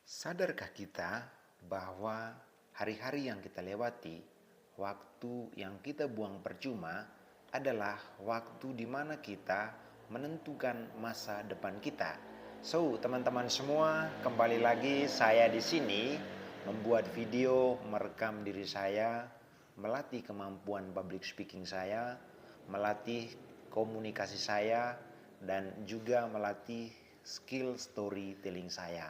Sadarkah kita bahwa hari-hari yang kita lewati, waktu yang kita buang percuma adalah waktu di mana kita menentukan masa depan kita. So, teman-teman semua, kembali lagi saya di sini membuat video, merekam diri saya, melatih kemampuan public speaking saya, melatih komunikasi saya, dan juga melatih skill storytelling saya.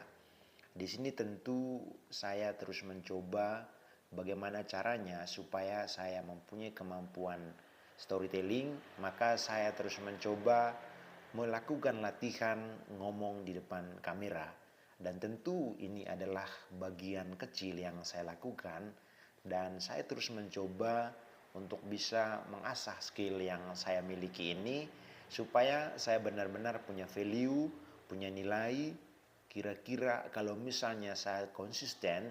Di sini tentu saya terus mencoba bagaimana caranya supaya saya mempunyai kemampuan storytelling, maka saya terus mencoba melakukan latihan ngomong di depan kamera. Dan tentu ini adalah bagian kecil yang saya lakukan dan saya terus mencoba untuk bisa mengasah skill yang saya miliki ini supaya saya benar-benar punya value, punya nilai. Kira-kira kalau misalnya saya konsisten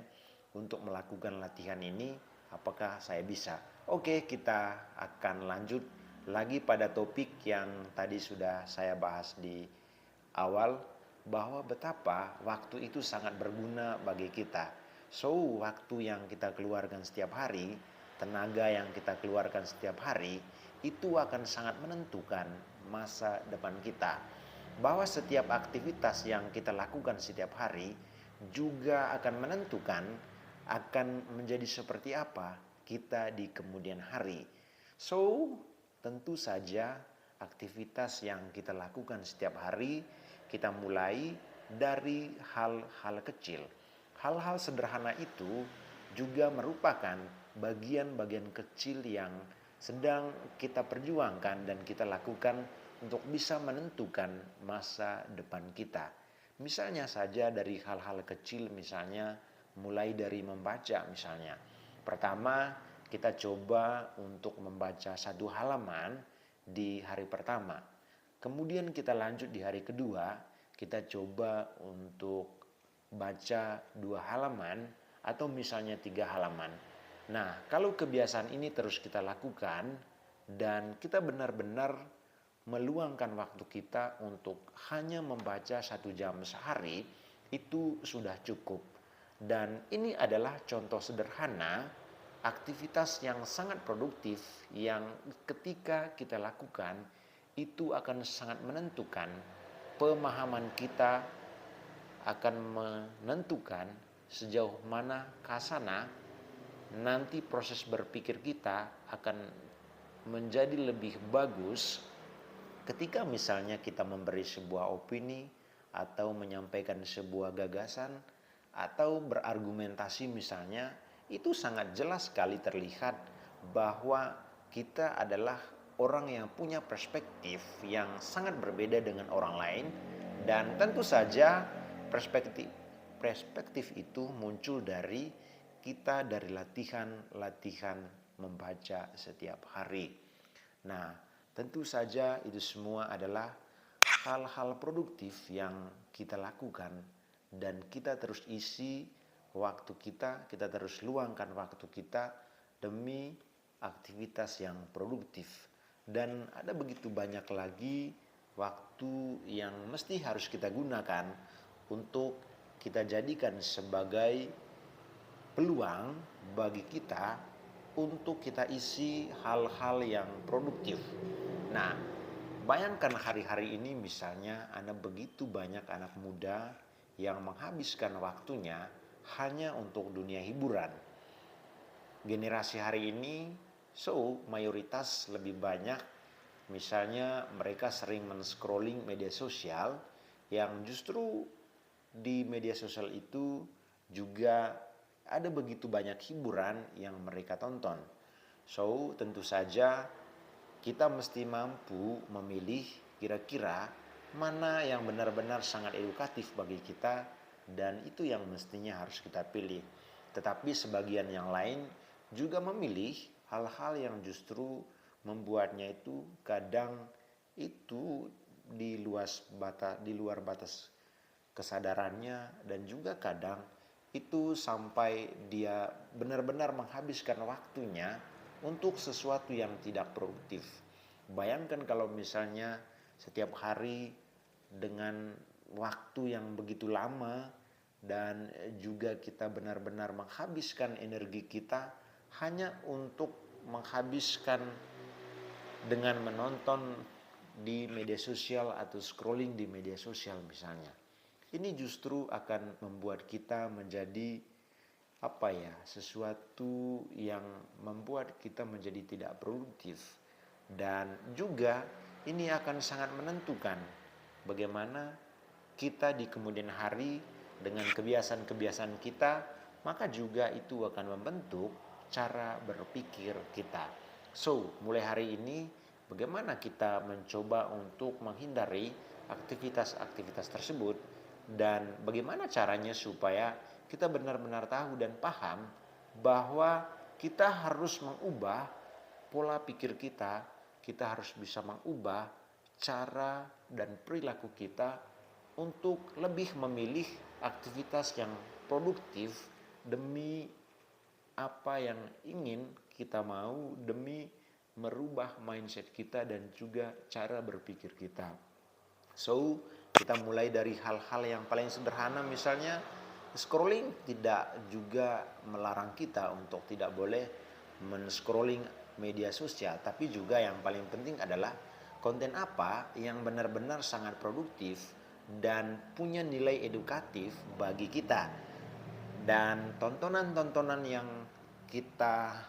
untuk melakukan latihan ini, apakah saya bisa? Oke, kita akan lanjut lagi pada topik yang tadi sudah saya bahas di awal, bahwa betapa waktu itu sangat berguna bagi kita. So, waktu yang kita keluarkan setiap hari, tenaga yang kita keluarkan setiap hari, itu akan sangat menentukan masa depan kita. Bahwa setiap aktivitas yang kita lakukan setiap hari juga akan menentukan akan menjadi seperti apa kita di kemudian hari. So, tentu saja aktivitas yang kita lakukan setiap hari kita mulai dari hal-hal kecil. Hal-hal sederhana itu juga merupakan bagian-bagian kecil yang sedang kita perjuangkan dan kita lakukan untuk bisa menentukan masa depan kita. Misalnya saja dari hal-hal kecil, misalnya mulai dari membaca misalnya. Pertama, kita coba untuk membaca satu halaman di hari pertama. Kemudian kita lanjut di hari kedua, kita coba untuk baca 2 halaman atau misalnya 3 halaman. Nah, kalau kebiasaan ini terus kita lakukan dan kita benar-benar meluangkan waktu kita untuk hanya membaca 1 jam sehari, itu sudah cukup. Dan ini adalah contoh sederhana aktivitas yang sangat produktif yang ketika kita lakukan itu akan sangat menentukan pemahaman kita, akan menentukan sejauh mana kasana nanti proses berpikir kita akan menjadi lebih bagus ketika misalnya kita memberi sebuah opini atau menyampaikan sebuah gagasan atau berargumentasi misalnya, itu sangat jelas sekali terlihat bahwa kita adalah orang yang punya perspektif yang sangat berbeda dengan orang lain, dan tentu saja perspektif itu muncul dari kita dari latihan membaca setiap hari. Nah, tentu saja itu semua adalah hal-hal produktif yang kita lakukan dan kita terus isi waktu kita terus luangkan waktu kita demi aktivitas yang produktif. Dan ada begitu banyak lagi waktu yang mesti harus kita gunakan untuk kita jadikan sebagai peluang bagi kita untuk kita isi hal-hal yang produktif. Nah, bayangkan hari-hari ini misalnya ada begitu banyak anak muda yang menghabiskan waktunya hanya untuk dunia hiburan. Generasi hari ini, mayoritas lebih banyak misalnya mereka sering men-scrolling media sosial yang justru di media sosial itu juga ada begitu banyak hiburan yang mereka tonton. So, tentu saja kita mesti mampu memilih kira-kira mana yang benar-benar sangat edukatif bagi kita dan itu yang mestinya harus kita pilih. Tetapi sebagian yang lain juga memilih hal-hal yang justru membuatnya itu kadang itu di luar batas kesadarannya, dan juga kadang itu sampai dia benar-benar menghabiskan waktunya untuk sesuatu yang tidak produktif. Bayangkan kalau misalnya setiap hari dengan waktu yang begitu lama dan juga kita benar-benar menghabiskan energi kita hanya untuk menghabiskan dengan menonton di media sosial atau scrolling di media sosial misalnya. Ini justru akan membuat kita menjadi sesuatu yang membuat kita menjadi tidak produktif, dan juga ini akan sangat menentukan bagaimana kita di kemudian hari dengan kebiasaan-kebiasaan kita, maka juga itu akan membentuk cara berpikir kita. So, mulai hari ini bagaimana kita mencoba untuk menghindari aktivitas-aktivitas tersebut, dan bagaimana caranya supaya kita benar-benar tahu dan paham bahwa kita harus mengubah pola pikir kita, kita harus bisa mengubah cara dan perilaku kita untuk lebih memilih aktivitas yang produktif demi apa yang ingin kita mau, demi merubah mindset kita dan juga cara berpikir kita. So, kita mulai dari hal-hal yang paling sederhana, misalnya scrolling tidak juga melarang kita untuk tidak boleh men-scrolling media sosial, tapi juga yang paling penting adalah konten apa yang benar-benar sangat produktif dan punya nilai edukatif bagi kita. Dan tontonan-tontonan yang kita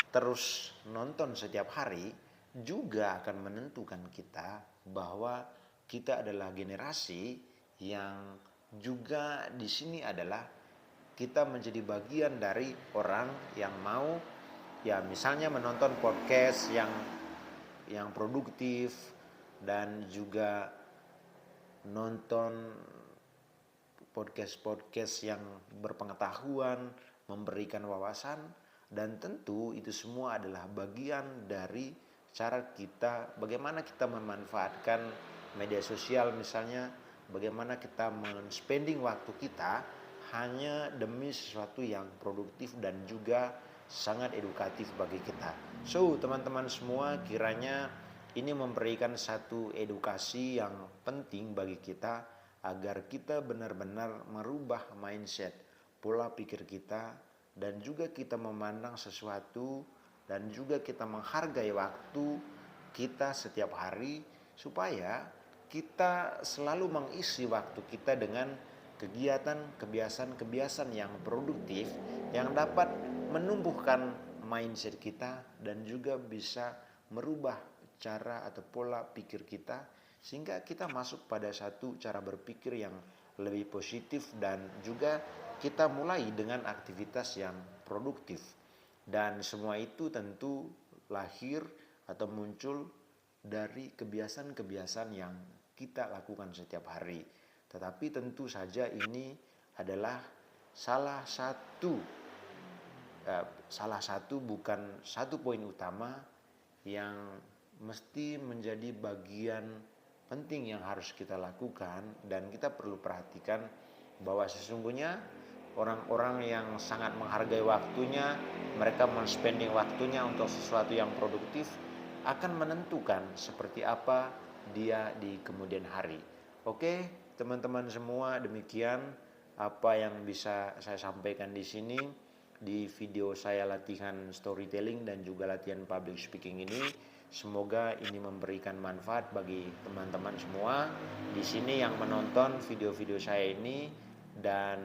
terus nonton setiap hari juga akan menentukan kita bahwa kita adalah generasi yang juga di sini adalah kita menjadi bagian dari orang yang mau misalnya menonton podcast yang produktif, dan juga nonton podcast-podcast yang berpengetahuan, memberikan wawasan, dan tentu itu semua adalah bagian dari cara kita, bagaimana kita memanfaatkan media sosial misalnya, bagaimana kita men-spending waktu kita hanya demi sesuatu yang produktif dan juga sangat edukatif bagi kita. So, teman-teman semua, kiranya ini memberikan satu edukasi yang penting bagi kita agar kita benar-benar merubah mindset, pola pikir kita, dan juga kita memandang sesuatu dan juga kita menghargai waktu kita setiap hari, supaya kita selalu mengisi waktu kita dengan kegiatan, kebiasaan-kebiasaan yang produktif yang dapat menumbuhkan mindset kita dan juga bisa merubah cara atau pola pikir kita, sehingga kita masuk pada satu cara berpikir yang lebih positif, dan juga kita mulai dengan aktivitas yang produktif. Dan semua itu tentu lahir atau muncul dari kebiasaan-kebiasaan yang kita lakukan setiap hari. Tetapi tentu saja ini adalah salah satu bukan satu poin utama yang mesti menjadi bagian penting yang harus kita lakukan, dan kita perlu perhatikan bahwa sesungguhnya orang-orang yang sangat menghargai waktunya, mereka men-spending waktunya untuk sesuatu yang produktif, akan menentukan seperti apa dia di kemudian hari. Oke, teman-teman semua, demikian apa yang bisa saya sampaikan di sini di video saya latihan storytelling dan juga latihan public speaking ini. Semoga ini memberikan manfaat bagi teman-teman semua di sini yang menonton video-video saya ini, dan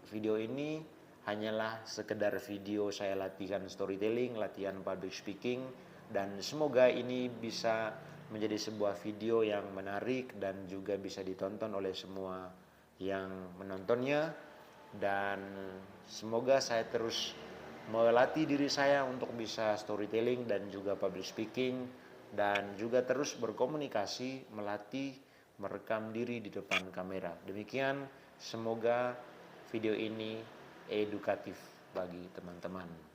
video ini hanyalah sekedar video saya latihan storytelling, latihan public speaking, dan semoga ini bisa menjadi sebuah video yang menarik dan juga bisa ditonton oleh semua yang menontonnya. Dan semoga saya terus melatih diri saya untuk bisa storytelling dan juga public speaking, dan juga terus berkomunikasi, melatih merekam diri di depan kamera. Demikian, semoga video ini edukatif bagi teman-teman.